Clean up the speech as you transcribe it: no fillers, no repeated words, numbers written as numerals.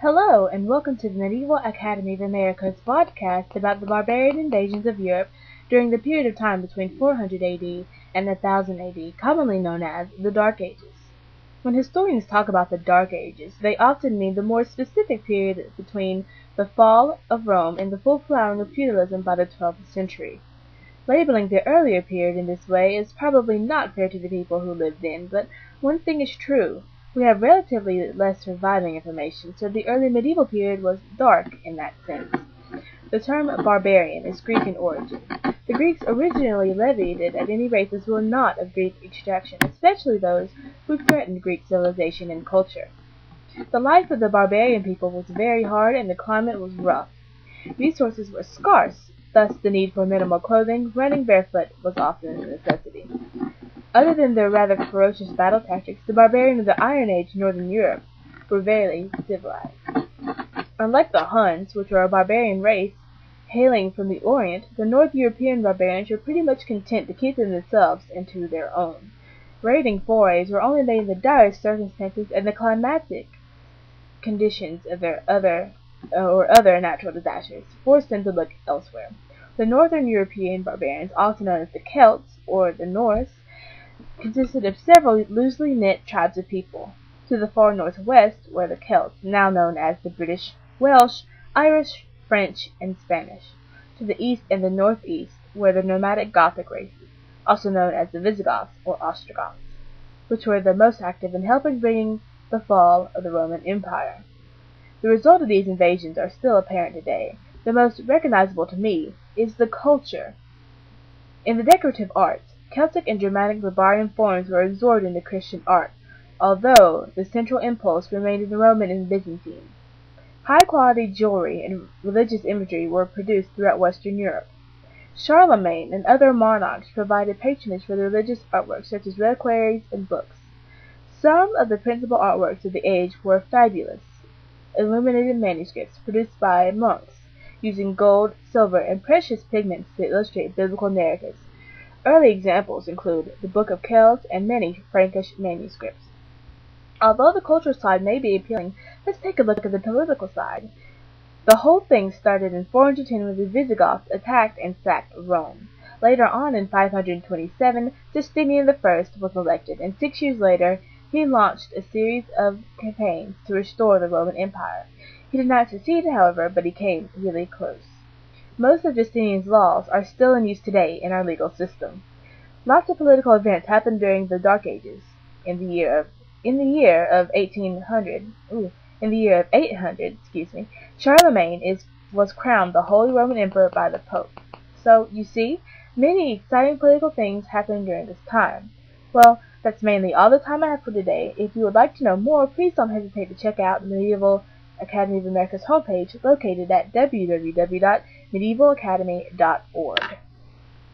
Hello, and welcome to the Medieval Academy of America's podcast about the Barbarian Invasions of Europe during the period of time between 400 AD and 1000 AD, commonly known as the Dark Ages. When historians talk about the Dark Ages, they often mean the more specific period between the fall of Rome and the full flowering of feudalism by the 12th century. Labeling the earlier period in this way is probably not fair to the people who lived then, but one thing is true. We have relatively less surviving information, so the early medieval period was dark in that sense. The term barbarian is Greek in origin. The Greeks originally levied it at any races who were not of Greek extraction, especially those who threatened Greek civilization and culture. The life of the barbarian people was very hard and the climate was rough. Resources were scarce, thus the need for minimal clothing. Running barefoot was often a necessity. Other than their rather ferocious battle tactics, the barbarians of the Iron Age in northern Europe were very civilized. Unlike the Huns, which were a barbarian race hailing from the Orient, the North European barbarians were pretty much content to keep themselves and to their own. Raiding forays were only made in the direst circumstances, and the climatic conditions of their other natural disasters forced them to look elsewhere. The Northern European barbarians, also known as the Celts or the Norse, consisted of several loosely knit tribes of people. To the far northwest were the Celts, now known as the British, Welsh, Irish, French, and Spanish. To the east and the northeast were the nomadic Gothic races, also known as the Visigoths or Ostrogoths, which were the most active in helping bring the fall of the Roman Empire. The result of these invasions are still apparent today. The most recognizable to me is the culture. In the decorative arts, Celtic and Germanic barbarian forms were absorbed into Christian art, although the central impulse remained in the Roman and Byzantine. High-quality jewelry and religious imagery were produced throughout Western Europe. Charlemagne and other monarchs provided patronage for the religious artworks such as reliquaries and books. Some of the principal artworks of the age were fabulous, illuminated manuscripts produced by monks, using gold, silver, and precious pigments to illustrate biblical narratives. Early examples include the Book of Kells and many Frankish manuscripts. Although the cultural side may be appealing, let's take a look at the political side. The whole thing started in 410 when the Visigoths attacked and sacked Rome. Later on, in 527, Justinian I was elected, and 6 years later he launched a series of campaigns to restore the Roman Empire. He did not succeed, however, but he came really close. Most of Justinian's laws are still in use today in our legal system. Lots of political events happened during the Dark Ages. In the year of 800, Charlemagne was crowned the Holy Roman Emperor by the Pope. So, you see, many exciting political things happened during this time. Well, that's mainly all the time I have for today. If you would like to know more, please don't hesitate to check out the Medieval Academy of America's homepage located at www.medievalacademy.org.